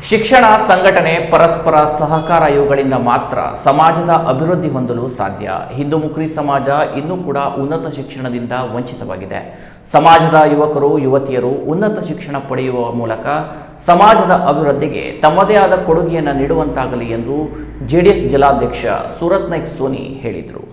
ಶಿಕ್ಷಣ, ಸಂಘಟನೆ, ಪರಸ್ಪರ ಸಹಕಾರ ಇವುಗಳಿಂದ ಮಾತ್ರ ಸಮಾಜದ ಅಭಿವೃದ್ಧಿ ಹೊಂದಲು ಸಾಧ್ಯ. ಹಿಂದೂ ಮುಕ್ರಿ ಸಮಾಜ ಇನ್ನೂ ಕೂಡ ಉನ್ನತ ಶಿಕ್ಷಣದಿಂದ ವಂಚಿತವಾಗಿದೆ. ಸಮಾಜದ ಯುವಕರು, ಯುವತಿಯರು ಉನ್ನತ ಶಿಕ್ಷಣ ಪಡೆಯುವ ಮೂಲಕ ಸಮಾಜದ ಅಭಿವೃದ್ಧಿಗೆ ತಮ್ಮದೇ ಆದ ಕೊಡುಗೆಯನ್ನು ನೀಡುವಂತಾಗಲಿ ಎಂದು ಜೆಡಿಎಸ್ ಜಿಲ್ಲಾಧ್ಯಕ್ಷ ಸೂರತ್ ನಾಯ್ಕ್ ಸೋನಿ ಹೇಳಿದರು.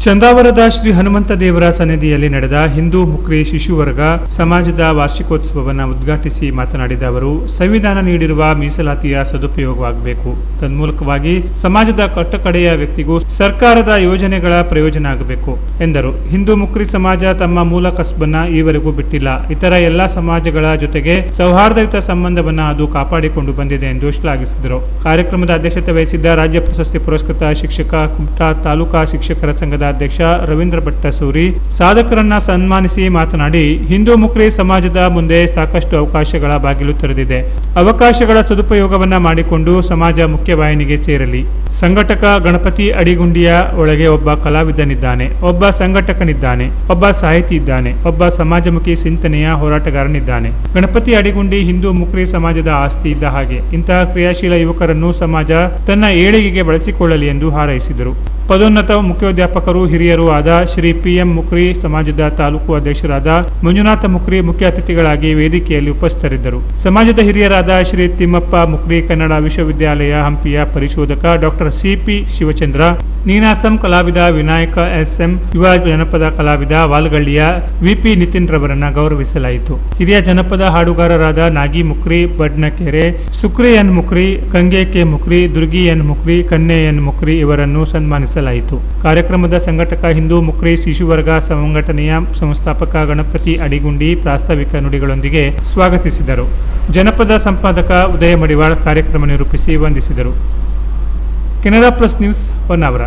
ಚಂದಾವರದ ಶ್ರೀ ಹನುಮಂತ ದೇವರ ಸನ್ನಿಧಿಯಲ್ಲಿ ನಡೆದ ಹಿಂದೂ ಮುಕ್ರಿ ಶಿಶುವರ್ಗ ಸಮಾಜದ ವಾರ್ಷಿಕೋತ್ಸವವನ್ನು ಉದ್ಘಾಟಿಸಿ ಮಾತನಾಡಿದ ಅವರು, ಸಂವಿಧಾನ ನೀಡಿರುವ ಮೀಸಲಾತಿಯ ಸದುಪಯೋಗವಾಗಬೇಕು. ತನ್ಮೂಲಕವಾಗಿ ಸಮಾಜದ ಕಟ್ಟಕಡೆಯ ವ್ಯಕ್ತಿಗೂ ಸರ್ಕಾರದ ಯೋಜನೆಗಳ ಪ್ರಯೋಜನ ಆಗಬೇಕು ಎಂದರು. ಹಿಂದೂ ಮುಕ್ರಿ ಸಮಾಜ ತಮ್ಮ ಮೂಲ ಕಸಬನ್ನ ಈವರೆಗೂ ಬಿಟ್ಟಿಲ್ಲ. ಇತರ ಎಲ್ಲ ಸಮಾಜಗಳ ಜೊತೆಗೆ ಸೌಹಾರ್ದಯುತ ಸಂಬಂಧವನ್ನ ಅದು ಕಾಪಾಡಿಕೊಂಡು ಬಂದಿದೆ ಎಂದು ಶ್ಲಾಘಿಸಿದರು. ಕಾರ್ಯಕ್ರಮದ ಅಧ್ಯಕ್ಷತೆ ವಹಿಸಿದ್ದ ರಾಜ್ಯ ಪ್ರಶಸ್ತಿ ಪುರಸ್ಕೃತ ಶಿಕ್ಷಕ ಕುಮಟಾ ತಾಲೂಕಾ ಶಿಕ್ಷಕರ ಸಂಘದ ಅಧ್ಯಕ್ಷ ರವೀಂದ್ರ ಭಟ್ಟಸೂರಿ ಸಾಧಕರನ್ನ ಸನ್ಮಾನಿಸಿ ಮಾತನಾಡಿ, ಹಿಂದೂ ಮುಕ್ರಿ ಸಮಾಜದ ಮುಂದೆ ಸಾಕಷ್ಟು ಅವಕಾಶಗಳ ಬಾಗಿಲು ತೆರೆದಿದೆ. ಅವಕಾಶಗಳ ಸದುಪಯೋಗವನ್ನ ಮಾಡಿಕೊಂಡು ಸಮಾಜ ಮುಖ್ಯವಾಹಿನಿಗೆ ಸೇರಲಿ. ಸಂಘಟಕ ಗಣಪತಿ ಅಡಿಗುಂಡಿಯ ಒಳಗೆ ಒಬ್ಬ ಕಲಾವಿದನಿದ್ದಾನೆ, ಒಬ್ಬ ಸಂಘಟಕನಿದ್ದಾನೆ, ಒಬ್ಬ ಸಾಹಿತಿ ಇದ್ದಾನೆ, ಒಬ್ಬ ಸಮಾಜಮುಖಿ ಚಿಂತನೆಯ ಹೋರಾಟಗಾರನಿದ್ದಾನೆ. ಗಣಪತಿ ಅಡಿಗುಂಡಿ ಹಿಂದೂ ಮುಕ್ರಿ ಸಮಾಜದ ಆಸ್ತಿ ಇದ್ದ ಹಾಗೆ. ಇಂತಹ ಕ್ರಿಯಾಶೀಲ ಯುವಕರನ್ನು ಸಮಾಜ ತನ್ನ ಏಳಿಗೆಗೆ ಬಳಸಿಕೊಳ್ಳಲಿ ಎಂದು ಹಾರೈಸಿದರು. ಪದೋನ್ನತ ಮುಖ್ಯೋಧ್ಯಾಪಕರು ಹಿರಿಯರು ಆದ ಶ್ರೀ PM ಮುಕ್ರಿ ಸಮಾಜದ ತಾಲೂಕು ಅಧ್ಯಕ್ಷರಾದ ಮಂಜುನಾಥ ಮುಕ್ರಿ ಮುಖ್ಯ ಅತಿಥಿಗಳಾಗಿ ವೇದಿಕೆಯಲ್ಲಿ ಉಪಸ್ಥಿತರಿದ್ದರು. ಸಮಾಜದ ಹಿರಿಯರಾದ ಶ್ರೀ ತಿಮ್ಮಪ್ಪ ಮುಕ್ರಿ ಕನ್ನಡ ವಿಶ್ವವಿದ್ಯಾಲಯ ಹಂಪಿಯ ಪರಿಶೋಧಕ ಡಾಕ್ಟರ್ CP ಶಿವಚಂದ್ರ, ನೀನಾಸಂ ಕಲಾವಿದ ವಿನಾಯಕ SM, ಯುವ ಜನಪದ ಕಲಾವಿದ ವಾಲ್ಗಳ್ಳಿಯ VP ನಿತಿನ್ ರವರನ್ನ ಗೌರವಿಸಲಾಯಿತು. ಹಿರಿಯ ಜನಪದ ಹಾಡುಗಾರರಾದ Nagi Mukri Badnakere, Sukri N Mukri, Kange K Mukri, Durgi N Mukri, Kanne N Mukri ಇವರನ್ನು ಸನ್ಮಾನಿಸಲಾಯಿತು. ಕಾರ್ಯಕ್ರಮದ ಸಂಘಟಕ ಹಿಂದೂ ಮುಕ್ರಿ ಶಿಶುವರ್ಗ ಸಂಘಟನೆಯ ಸಂಸ್ಥಾಪಕ ಗಣಪತಿ ಅಡಿಗುಂಡಿ ಪ್ರಾಸ್ತಾವಿಕ ನುಡಿಗಳೊಂದಿಗೆ ಸ್ವಾಗತಿಸಿದರು. ಜನಪದ ಸಂಪಾದಕ ಉದಯ ಮಡಿವಾಳ್ ಕಾರ್ಯಕ್ರಮ ನಿರೂಪಿಸಿ ವಂದಿಸಿದರು. Canara plus news Honnavar.